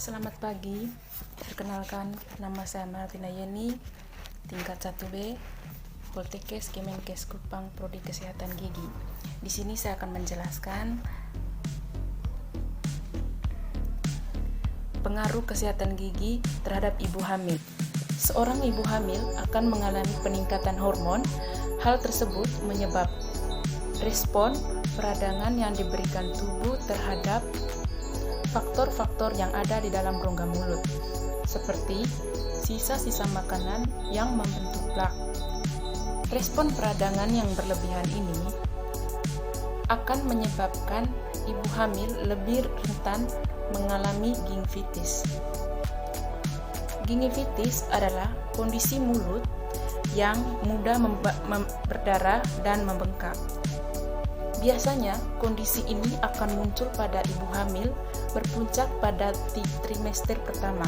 Selamat pagi, perkenalkan nama saya Martina Yeni, tingkat 1B, Poltekkes Kemenkes Kupang Prodi Kesehatan Gigi. Di sini saya akan menjelaskan pengaruh kesehatan gigi terhadap ibu hamil. Seorang ibu hamil akan mengalami peningkatan hormon. Hal tersebut menyebabkan respon peradangan yang diberikan tubuh terhadap faktor-faktor yang ada di dalam rongga mulut, seperti sisa-sisa makanan yang membentuk plak. Respon peradangan yang berlebihan ini akan menyebabkan ibu hamil lebih rentan mengalami gingivitis. Gingivitis adalah kondisi mulut yang mudah berdarah dan membengkak. Biasanya, kondisi ini akan muncul pada ibu hamil berpuncak pada trimester pertama.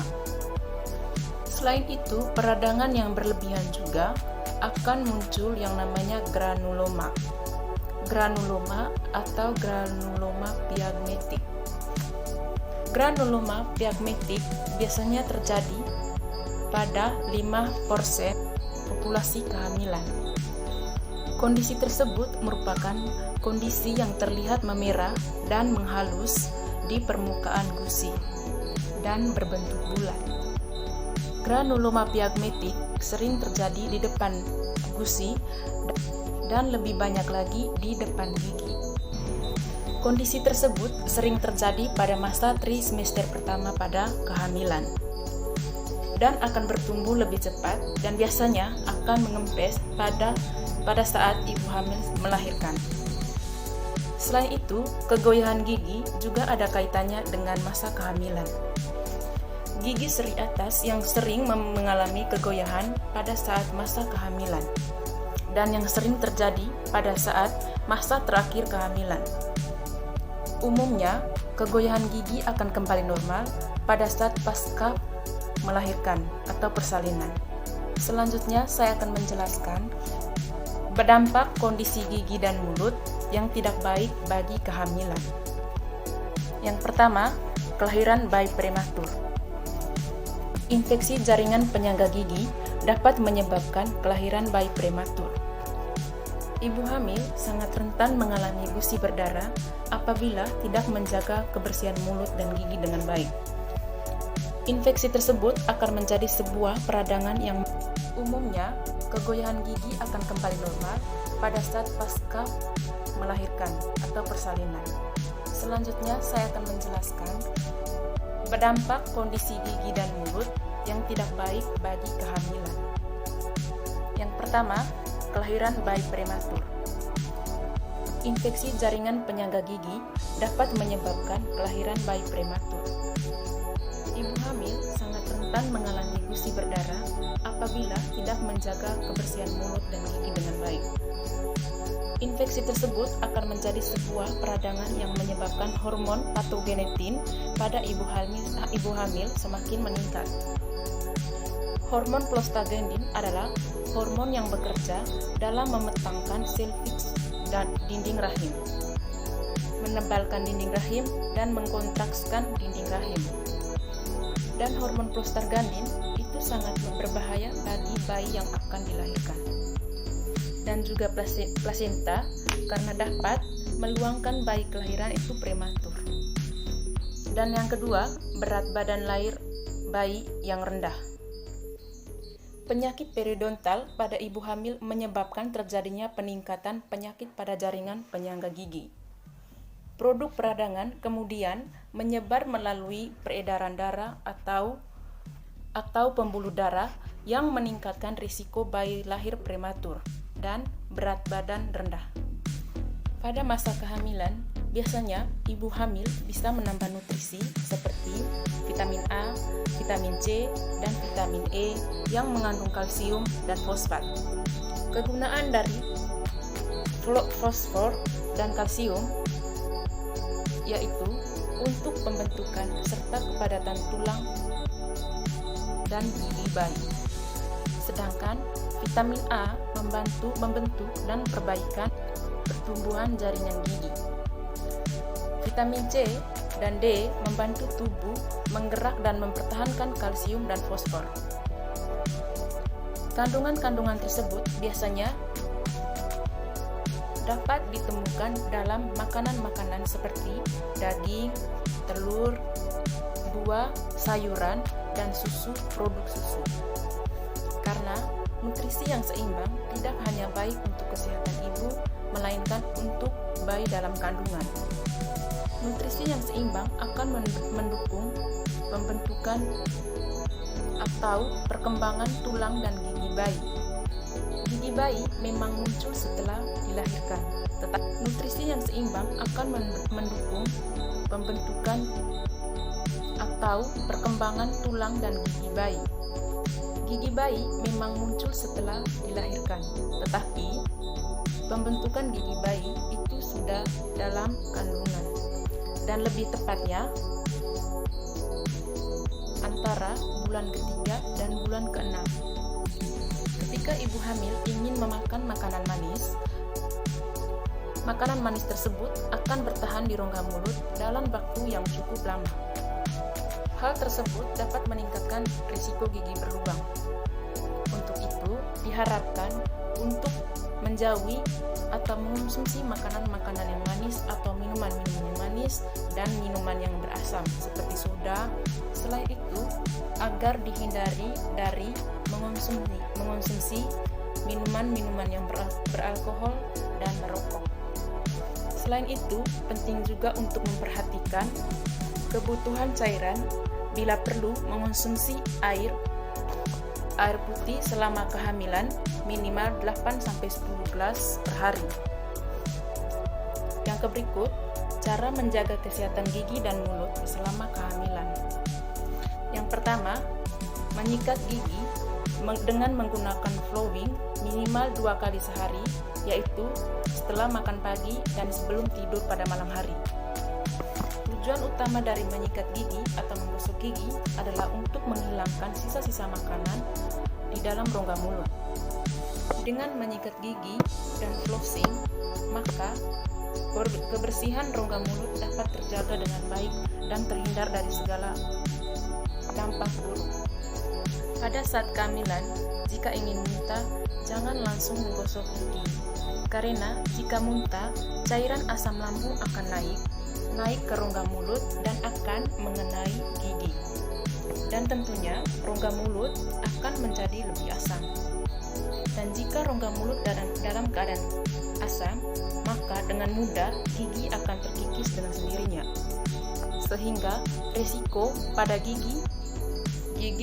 Selain itu, peradangan yang berlebihan juga akan muncul yang namanya granuloma. Granuloma atau granuloma piagmetik. Granuloma piagmetik biasanya terjadi pada 5% populasi kehamilan. Kondisi tersebut merupakan kondisi yang terlihat memerah dan menghalus di permukaan gusi dan berbentuk bulat. Granuloma piagmetik sering terjadi di depan gusi dan lebih banyak lagi di depan gigi. Kondisi tersebut sering terjadi pada masa trimester pertama pada kehamilan dan akan bertumbuh lebih cepat dan biasanya akan mengempes pada saat ibu hamil melahirkan. Selain itu, kegoyahan gigi juga ada kaitannya dengan masa kehamilan. Gigi seri atas yang sering mengalami kegoyahan pada saat masa kehamilan dan yang sering terjadi pada saat masa terakhir kehamilan. Umumnya, kegoyahan gigi akan kembali normal pada saat pasca melahirkan atau persalinan. Selanjutnya, saya akan menjelaskan berdampak kondisi gigi dan mulut yang tidak baik bagi kehamilan. Yang pertama, kelahiran bayi prematur. Infeksi jaringan penyangga gigi dapat menyebabkan kelahiran bayi prematur. Ibu hamil sangat rentan mengalami gusi berdarah apabila tidak menjaga kebersihan mulut dan gigi dengan baik. Infeksi tersebut akan menjadi sebuah peradangan yang umumnya kegoyahan gigi akan kembali normal pada saat pasca melahirkan atau persalinan. Selanjutnya saya akan menjelaskan berdampak kondisi gigi dan mulut yang tidak baik bagi kehamilan. Yang pertama, kelahiran bayi prematur. Infeksi jaringan penyangga gigi dapat menyebabkan kelahiran bayi prematur. Ibu hamil sangat rentan mengalami gusi berdarah apabila tidak menjaga kebersihan mulut dan gigi dengan baik. Infeksi tersebut akan menjadi sebuah peradangan yang menyebabkan hormon patogenetin pada ibu hamil semakin meningkat. Hormon prostaglandin adalah hormon yang bekerja dalam memetangkan sel fiks dan dinding rahim, menebalkan dinding rahim dan mengkontraksikan dinding rahim. Dan hormon prostaglandin itu sangat berbahaya bagi bayi yang akan dilahirkan. Dan juga plasenta karena dapat meluangkan bayi kelahiran itu prematur. Dan yang kedua, berat badan lahir bayi yang rendah. Penyakit periodontal pada ibu hamil menyebabkan terjadinya peningkatan penyakit pada jaringan penyangga gigi. Produk peradangan kemudian menyebar melalui peredaran darah atau pembuluh darah yang meningkatkan risiko bayi lahir prematur dan berat badan rendah. Pada masa kehamilan, biasanya ibu hamil bisa menambah nutrisi seperti vitamin A, vitamin C, dan vitamin E yang mengandung kalsium dan fosfat. Kegunaan dari fosfor dan kalsium yaitu untuk pembentukan serta kepadatan tulang dan gigi bayi. Sedangkan vitamin A membentuk dan perbaikan pertumbuhan jaringan gigi. Vitamin C dan D. Membantu tubuh menggerak dan mempertahankan kalsium dan fosfor. Kandungan-kandungan tersebut biasanya dapat ditemukan dalam makanan-makanan seperti daging, telur, buah, sayuran, dan susu, produk susu. Karena nutrisi yang seimbang tidak hanya baik untuk kesehatan ibu, melainkan untuk bayi dalam kandungan. Nutrisi yang seimbang akan mendukung pembentukan atau perkembangan tulang dan gigi bayi. Gigi bayi memang muncul setelah dilahirkan, tetapi nutrisi yang seimbang akan mendukung pembentukan atau perkembangan tulang dan gigi bayi. Gigi bayi memang muncul setelah dilahirkan, tetapi pembentukan gigi bayi itu sudah dalam kandungan, dan lebih tepatnya antara bulan ketiga dan bulan ke-6. Ketika ibu hamil ingin memakan makanan manis tersebut akan bertahan di rongga mulut dalam waktu yang cukup lama. Hal tersebut dapat meningkatkan risiko gigi berlubang. Untuk itu, diharapkan untuk menjauhi atau mengonsumsi makanan-makanan yang manis atau minuman-minuman yang manis dan minuman yang berasam seperti soda. Selain itu, agar dihindari dari mengonsumsi minuman-minuman yang beralkohol dan merokok. Selain itu, penting juga untuk memperhatikan kebutuhan cairan. Bila perlu, mengonsumsi air putih selama kehamilan minimal 8-10 gelas per hari. Yang berikut, cara menjaga kesehatan gigi dan mulut selama kehamilan. Yang pertama, menyikat gigi dengan menggunakan flowing minimal 2 kali sehari, yaitu setelah makan pagi dan sebelum tidur pada malam hari. Tujuan utama dari menyikat gigi atau menggosok gigi adalah untuk menghilangkan sisa-sisa makanan di dalam rongga mulut. Dengan menyikat gigi dan flossing, maka kebersihan rongga mulut dapat terjaga dengan baik dan terhindar dari segala dampak buruk. Pada saat kehamilan, jika ingin muntah, jangan langsung menggosok gigi. Karena jika muntah, cairan asam lambung akan naik ke rongga mulut dan akan mengenai gigi. Dan tentunya rongga mulut akan menjadi lebih asam. Dan jika rongga mulut dalam keadaan asam, maka dengan mudah gigi akan terkikis dengan sendirinya. Sehingga risiko pada gigi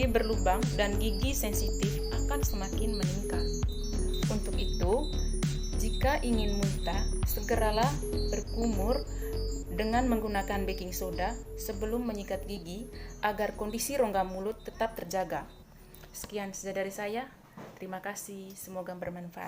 berlubang dan gigi sensitif akan semakin meningkat. Untuk itu, jika ingin muntah, segeralah berkumur dengan menggunakan baking soda sebelum menyikat gigi agar kondisi rongga mulut tetap terjaga. Sekian saja dari saya. Terima kasih, semoga bermanfaat.